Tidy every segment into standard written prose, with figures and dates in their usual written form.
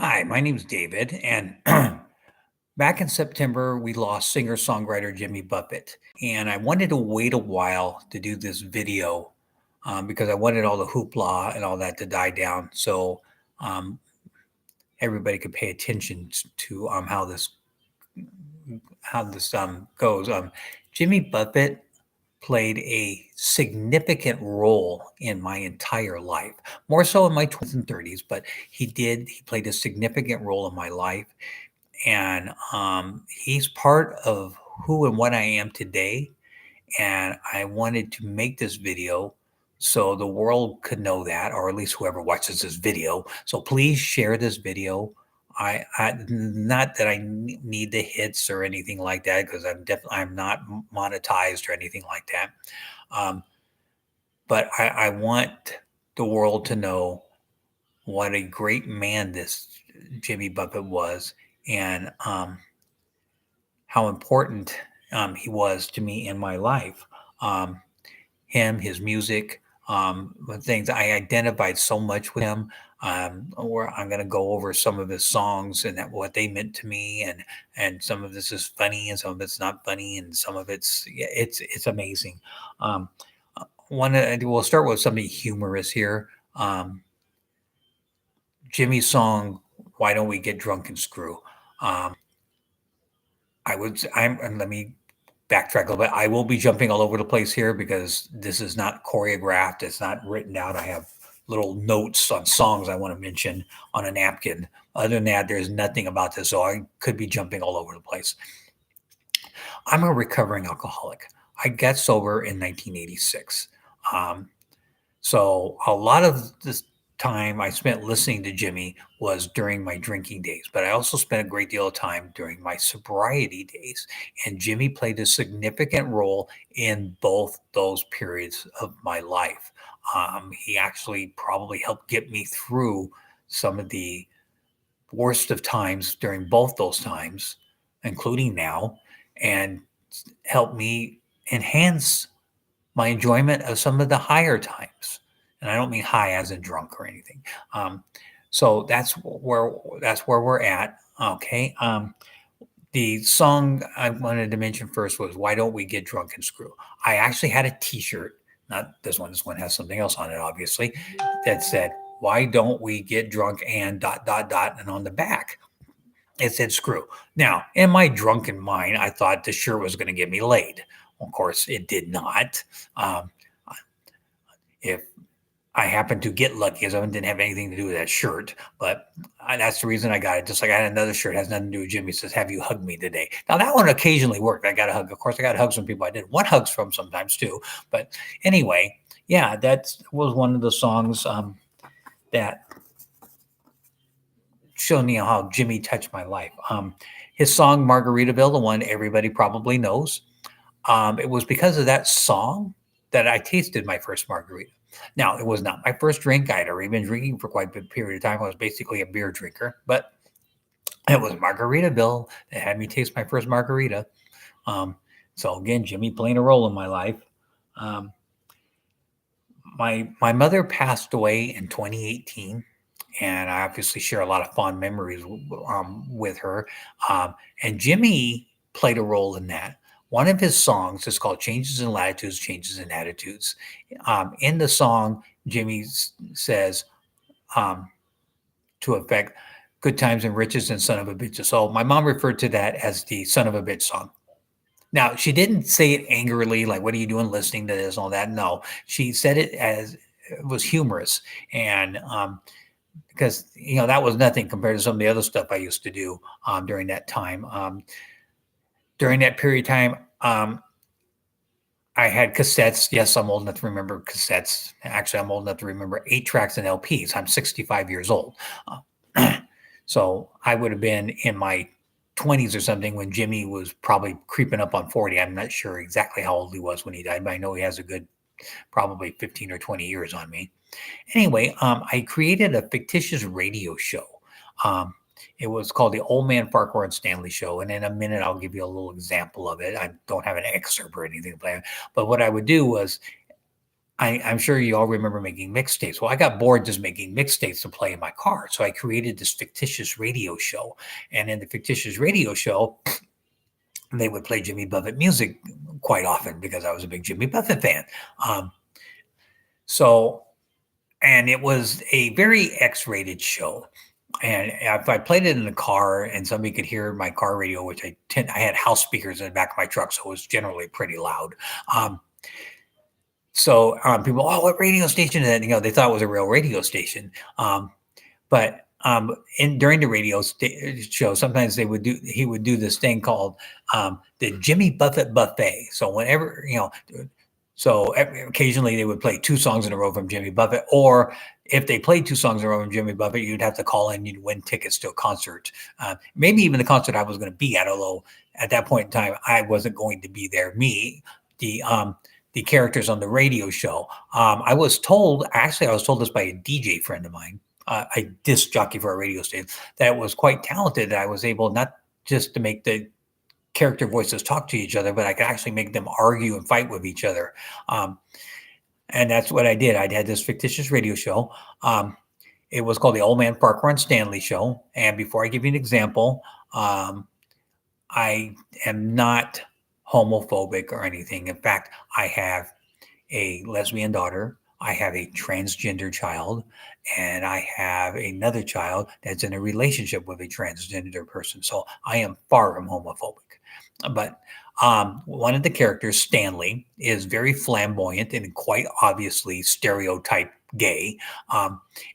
Hi, my name's David, and back in September, we lost singer-songwriter Jimmy Buffett, and I wanted to wait a while to do this video because I wanted all the hoopla and all that to die down, so um, everybody could pay attention to how this goes. Jimmy Buffett played a significant role in my entire life, more so in my 20s and 30s, but he played a significant role in my life. And he's part of who and what I am today. And I wanted to make this video so the world could know that, or at least whoever watches this video. So please share this video. I not that I need the hits or anything like that, because I'm not monetized or anything like that. Um, but I want the world to know what a great man this Jimmy Buffett was, and how important he was to me in my life. Um, his music, things I identified so much with him. Where I'm going to go over some of his songs and what they meant to me, and some of this is funny, and some of it's not funny, and some of it's amazing. Um, we'll start with something humorous here. Jimmy's song, "Why Don't We Get Drunk and Screw." Um, and let me backtrack a little bit. I will be jumping all over the place here because this is not choreographed. It's not written out. I have little notes on songs I want to mention on a napkin. Other than that, there's nothing about this, so I could be jumping all over the place. I'm a recovering alcoholic. I got sober in 1986. Um, so a lot of this time I spent listening to Jimmy was during my drinking days, but I also spent a great deal of time during my sobriety days. And Jimmy played a significant role in both those periods of my life. He actually probably helped get me through some of the worst of times during both those times, including now, and helped me enhance my enjoyment of some of the higher times. And I don't mean high as in drunk or anything. Um, so that's where we're at. Okay. The song I wanted to mention first was "Why Don't We Get Drunk and Screw." I actually had a T-shirt, not this one. This one has something else on it, obviously, that said "Why don't we get drunk and dot dot dot," and on the back it said "Screw." Now, in my drunken mind, I thought the shirt was going to get me laid. Of course, it did not. Um, if I happened to get lucky, as I didn't have anything to do with that shirt, but that's the reason I got it. Just like I had another shirt has nothing to do with Jimmy. It says, "Have you hugged me today?" Now that one occasionally worked. I got a hug. Of course, I got hugs from people I didn't want hugs from sometimes too. But anyway, yeah, that was one of the songs that showed me how Jimmy touched my life. His song "Margaritaville," the one everybody probably knows. It was because of that song that I tasted my first margarita. Now, it was not my first drink. I had already been drinking for quite a period of time. I was basically a beer drinker, but it was Margaritaville that had me taste my first margarita. Um, so again, Jimmy playing a role in my life. Um, my mother passed away in 2018, and I obviously share a lot of fond memories with her. And Jimmy played a role in that. One of his songs is called "Changes in Latitudes, Changes in Attitudes." In the song, Jimmy says, um, to effect, "Good times and riches and son of a bitch." So my mom referred to that as the son of a bitch song. Now, she didn't say it angrily, like, "What are you doing listening to this?" and all that. No, she said it as it was humorous. And because, that was nothing compared to some of the other stuff I used to do during that time. During that period of time, I had cassettes. Yes, I'm old enough to remember cassettes. Actually, I'm old enough to remember 8 tracks and LPs. I'm 65 years old. So I would have been in my 20s or something when Jimmy was probably creeping up on 40. I'm not sure exactly how old he was when he died, but I know he has a good probably 15 or 20 years on me. Anyway, I created a fictitious radio show. Um, it was called the Old Man Farquhar and Stanley Show, and in a minute I'll give you a little example of it. I don't have an excerpt or anything, but what I would do was I'm sure you all remember making mixtapes. Well, I got bored just making mixtapes to play in my car. So I created this fictitious radio show. And in the fictitious radio show, they would play Jimmy Buffett music quite often because I was a big Jimmy Buffett fan. Um, so, and it was a very X-rated show. And if I played it in the car and somebody could hear my car radio, which I had house speakers in the back of my truck, so it was generally pretty loud. People, oh, what radio station is that? They thought it was a real radio station. But during the show, sometimes he would do this thing called the Jimmy Buffett Buffet. So whenever, occasionally they would play 2 songs in a row from Jimmy Buffett, or if they played 2 songs in a row from Jimmy Buffett, you'd have to call in, you'd win tickets to a concert. Maybe even the concert I was going to be at, although at that point in time, I wasn't going to be there. The characters on the radio show. I was told this by a DJ friend of mine, a disc jockey for a radio station, that was quite talented. That I was able not just to make the character voices talk to each other, but I could actually make them argue and fight with each other. And that's what I did. I had this fictitious radio show. It was called the Old Man Farquhar and Stanley Show. And before I give you an example, I am not homophobic or anything. In fact, I have a lesbian daughter, I have a transgender child, and I have another child that's in a relationship with a transgender person. So I am far from homophobic. But one of the characters, Stanley, is very flamboyant and quite obviously stereotype gay.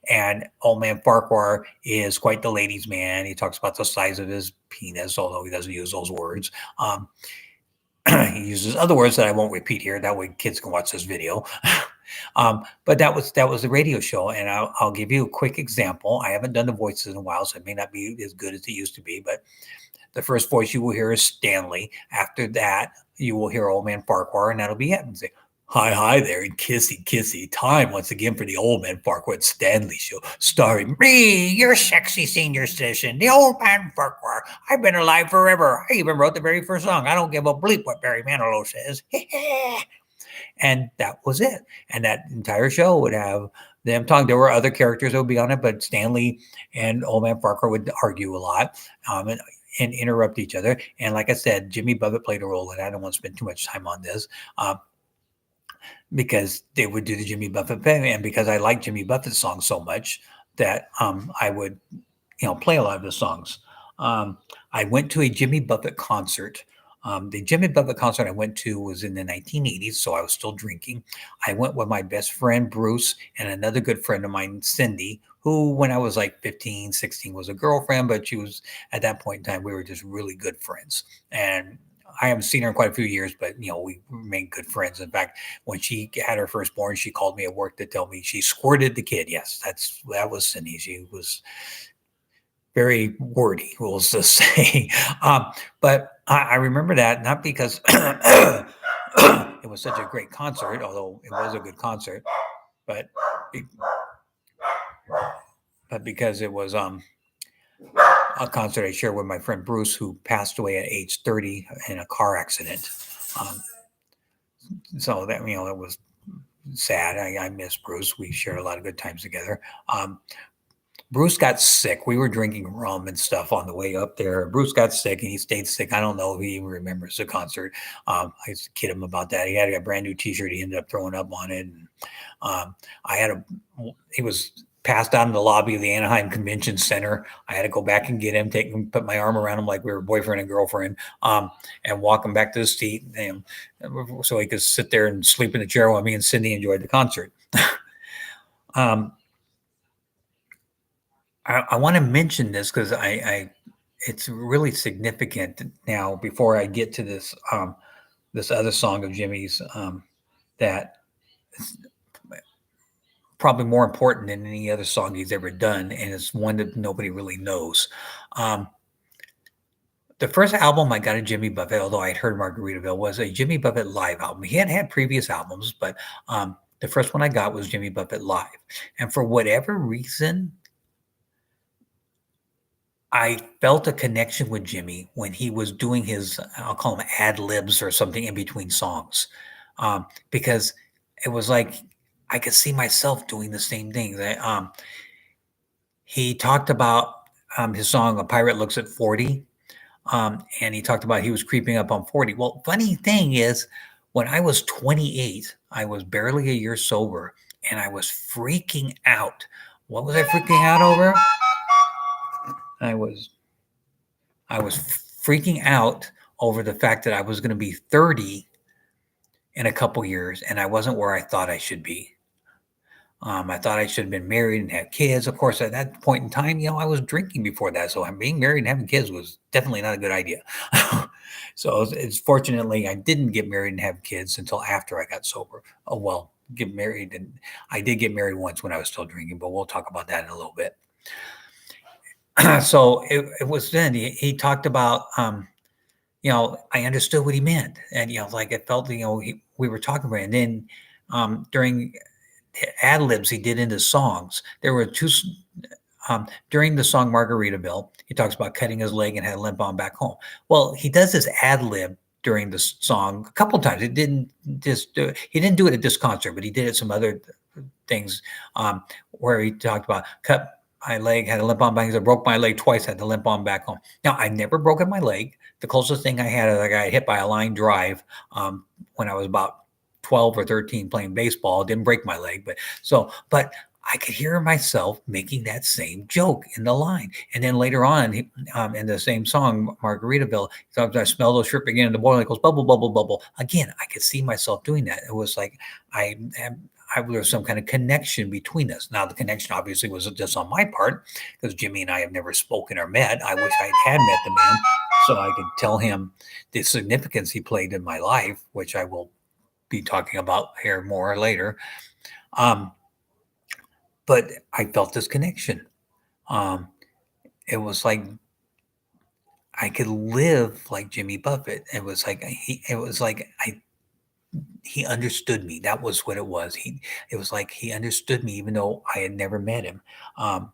And Old Man Farquhar is quite the ladies' man. He talks about the size of his penis, although he doesn't use those words. He uses other words that I won't repeat here. That way kids can watch this video. But that was the radio show. And I'll give you a quick example. I haven't done the voices in a while, so it may not be as good as it used to be. But the first voice you will hear is Stanley. After that, you will hear Old Man Farquhar, and that'll be it. And say, hi there, and kissy. Time once again for the Old Man Farquhar and Stanley Show, starring me, your sexy senior citizen, the Old Man Farquhar. I've been alive forever. I even wrote the very first song. I don't give a bleep what Barry Manilow says. And that was it. And that entire show would have them talking. There were other characters that would be on it, but Stanley and Old Man Farquhar would argue a lot. And interrupt each other. And like I said, Jimmy Buffett played a role in it. I don't want to spend too much time on this. Because they would do the Jimmy Buffett thing, and because I like Jimmy Buffett songs so much that I would, play a lot of the songs. I went to a Jimmy Buffett concert. The Jimmy Buffett concert I went to was in the 1980s, so I was still drinking. I went with my best friend, Bruce, and another good friend of mine, Cindy, who, when I was like 15, 16, was a girlfriend, but she was, at that point in time, we were just really good friends. And I haven't seen her in quite a few years, but we remained good friends. In fact, when she had her firstborn, she called me at work to tell me she squirted the kid. Yes, that was Cindy. She was very wordy, we'll just say. But I remember that not because it was such a great concert, although it was a good concert, but because it was a concert I shared with my friend Bruce, who passed away at age 30 in a car accident. So that, that was sad. I miss Bruce. We shared a lot of good times together. Bruce got sick. We were drinking rum and stuff on the way up there. Bruce got sick and he stayed sick. I don't know if he even remembers the concert. I used to kid him about that. He had a brand new t-shirt. He ended up throwing up on it. And, he was passed out in the lobby of the Anaheim Convention Center. I had to go back and get him, put my arm around him like we were boyfriend and girlfriend, and walk him back to the seat, so he could sit there and sleep in the chair while me and Cindy enjoyed the concert. I want to mention this because it's really significant now. Before I get to this this other song of Jimmy's that probably more important than any other song he's ever done, and it's one that nobody really knows. The first album I got of Jimmy Buffett, although I had heard Margaritaville, was a Jimmy Buffett live album. He had previous albums, but the first one I got was Jimmy Buffett live. And for whatever reason, I felt a connection with Jimmy when he was doing his, I'll call them ad libs or something in between songs, because it was like I could see myself doing the same things. He talked about his song "A Pirate Looks at 40," and he talked about he was creeping up on 40. Well, funny thing is, when I was 28, I was barely a year sober, and I was freaking out. What was I freaking out over? I was I was freaking out over the fact that I was going to be 30 in a couple years, and I wasn't where I thought I should be. I thought I should have been married and had kids. Of course, at that point in time, I was drinking before that, so being married and having kids was definitely not a good idea. So it's fortunately I didn't get married and have kids until after I got sober. Oh well, get married, and I did get married once when I was still drinking, but we'll talk about that in a little bit. So it was then he talked about I understood what he meant, and like it felt we were talking about it. And then during ad libs he did into songs. There were two during the song Margaritaville. He talks about cutting his leg and had a limp on back home. Well, he does this ad lib during the song a couple times. It didn't just do it. He didn't do it at this concert, but he did it some other things where he talked about cut my leg, had a limp on back. He said, broke my leg twice, had to limp on back home. Now, I never broken my leg. The closest thing I had is I got hit by a line drive when I was about 12 or 13 playing baseball. Didn't break my leg, but I could hear myself making that same joke in the line. And then later on, in the same song, Margaritaville, I smell those shrimp again in the boil. It goes bubble, bubble, bubble. Again, I could see myself doing that. It was like I there was some kind of connection between us. Now, the connection obviously was just on my part because Jimmy and I have never spoken or met. I wish I had met the man so I could tell him the significance he played in my life, which I will be talking about here more later. But I felt this connection. It was like I could live like Jimmy Buffett. It was like he understood me. That was what it was. It was like he understood me, even though I had never met him. Um,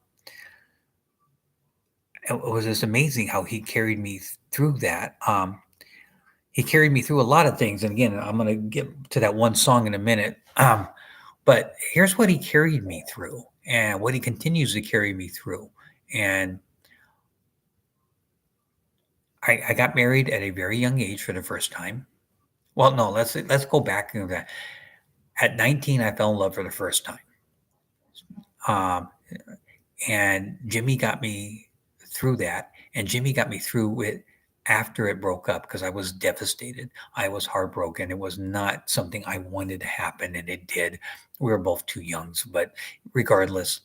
it was just amazing how he carried me through that. He carried me through a lot of things, and again, I'm going to get to that one song in a minute. But here's what he carried me through, and what he continues to carry me through. And I got married at a very young age for the first time. Well, no, let's go back to that. At 19, I fell in love for the first time. Um, and Jimmy got me through that, and Jimmy got me through it after it broke up because I was devastated. I was heartbroken. It was not something I wanted to happen, and it did. We were both too young, but regardless,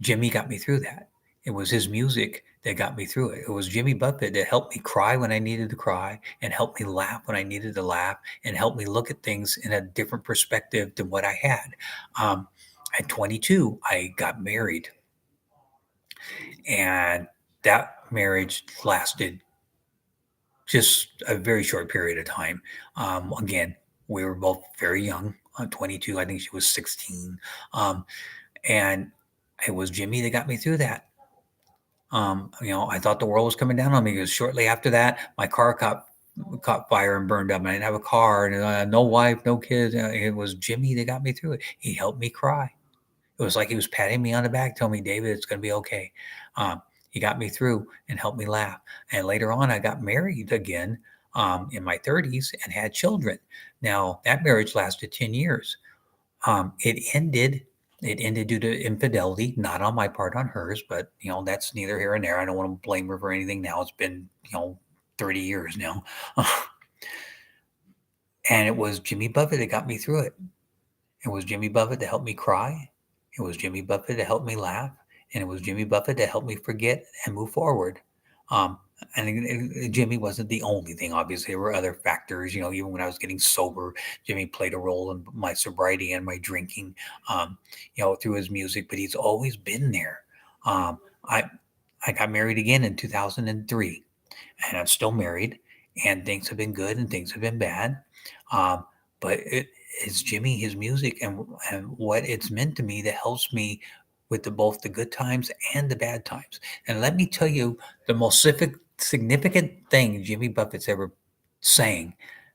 Jimmy got me through that. It was his music that got me through it. It was Jimmy Buffett that helped me cry when I needed to cry, and helped me laugh when I needed to laugh, and helped me look at things in a different perspective than what I had. At 22, I got married, and that marriage lasted just a very short period of time. Again, we were both very young. 22, I think she was 16, and it was Jimmy that got me through that. I thought the world was coming down on me because shortly after that, my car caught fire and burned up, and I didn't have a car, and no wife, no kids. It was Jimmy that got me through it. He helped me cry. It was like he was patting me on the back, telling me, David, it's going to be okay. He got me through and helped me laugh. And later on, I got married again in my 30s and had children. Now, that marriage lasted 10 years. It ended. It ended due to infidelity, not on my part, on hers, but that's neither here and there. I don't want to blame her for anything now. It's been 30 years now. And it was Jimmy Buffett that got me through it. It was Jimmy Buffett that helped me cry. It was Jimmy Buffett that helped me laugh. And it was Jimmy Buffett that helped me forget and move forward. And Jimmy wasn't the only thing. Obviously, there were other factors. Even when I was getting sober, Jimmy played a role in my sobriety and my drinking. Through his music, but he's always been there. I got married again in 2003, and I'm still married. And things have been good and things have been bad. But it's Jimmy, his music, and what it's meant to me that helps me with both the good times and the bad times. And let me tell you, the most significant thing Jimmy Buffett's ever sang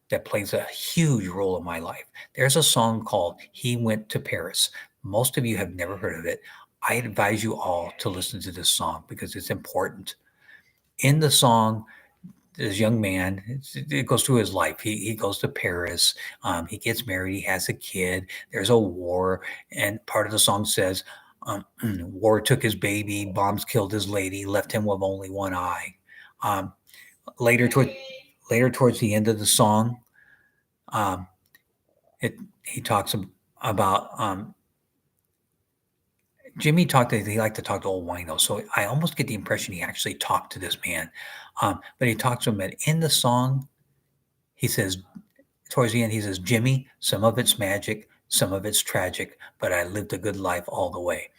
that plays a huge role in my life. There's a song called He Went to Paris. Most of you have never heard of it. I advise you all to listen to this song because it's important. In the song, this young man, it goes through his life. He goes to Paris. He gets married. He has a kid. There's a war. And part of the song says, war took his baby, bombs killed his lady, left him with only one eye. Um, later, toward, later towards the end of the song, um, he talks about Jimmy talked. He liked to talk to old wino, so I almost get the impression he actually talked to this man. But he talks to him, and in the song, he says towards the end, he says, "Jimmy, some of it's magic, some of it's tragic, but I lived a good life all the way."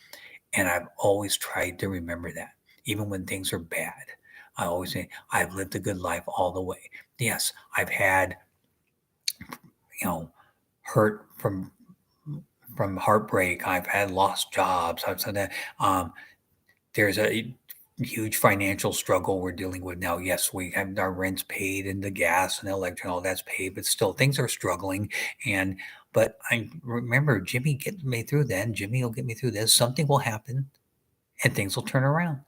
And I've always tried to remember that, even when things are bad. I always say, "I've lived a good life all the way." Yes, I've had, hurt from heartbreak. I've had lost jobs. I've said that. There's a huge financial struggle we're dealing with now. Yes, we have our rents paid and the gas and the electric, and all that's paid, but still things are struggling. And but I remember Jimmy getting me through that. And Jimmy will get me through this. Something will happen and things will turn around.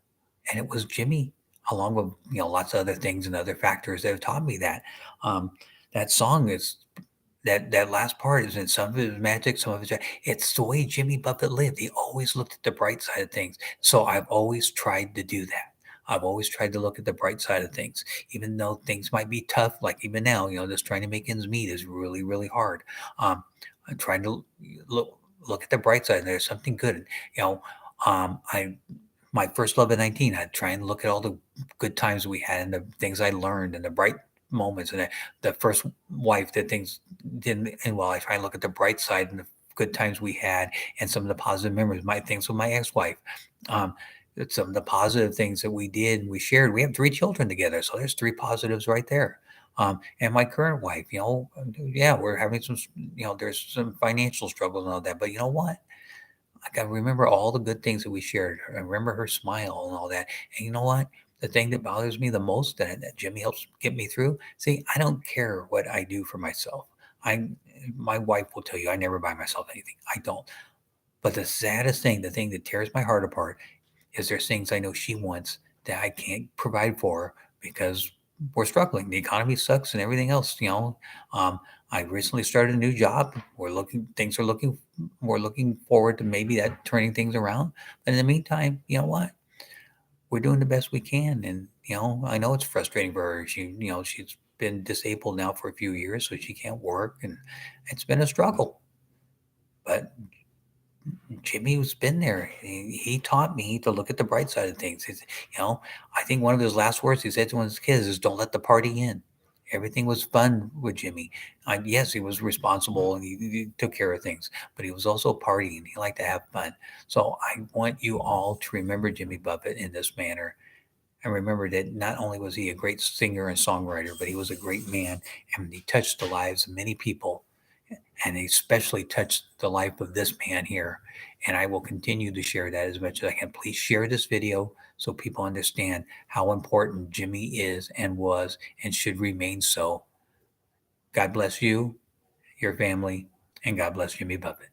And it was Jimmy, along with lots of other things and other factors that have taught me that. Um, that song is that last part is in some of it is magic, some of it's the way Jimmy Buffett lived. He always looked at the bright side of things. So I've always tried to do that. I've always tried to look at the bright side of things, even though things might be tough. Like even now, just trying to make ends meet is really, really hard. I'm trying to look at the bright side. There's something good. I my first love at 19. I'd try and look at all the good times we had and the things I learned and the bright moments and the first wife that things didn't end well. I try and look at the bright side and the good times we had and some of the positive memories, my things with my ex-wife. Um, some of the positive things that we did and we shared. We have 3 children together, so there's 3 positives right there. And my current wife, yeah, we're having some, there's some financial struggles and all that, but you know what? I can remember all the good things that we shared. I remember her smile and all that. And you know what? The thing that bothers me the most that Jimmy helps get me through. See, I don't care what I do for myself. I, my wife will tell you, I never buy myself anything. I don't. But the saddest thing, the thing that tears my heart apart, is there's things I know she wants that I can't provide for her because we're struggling. The economy sucks and everything else. Um, I recently started a new job. We're looking forward to maybe that turning things around. But in the meantime, you know what? We're doing the best we can. And, I know it's frustrating for her. She's been disabled now for a few years, so she can't work. And it's been a struggle. But Jimmy's been there. He taught me to look at the bright side of things. I think one of his last words he said to one of his kids is, "Don't let the party in." Everything was fun with Jimmy. Yes, he was responsible and he took care of things, but he was also partying. He liked to have fun. So I want you all to remember Jimmy Buffett in this manner. And remember that not only was he a great singer and songwriter, but he was a great man and he touched the lives of many people and especially touched the life of this man here. And I will continue to share that as much as I can. Please share this video so people understand how important Jimmy is and was and should remain so. God bless you, your family, and God bless Jimmy Buffett.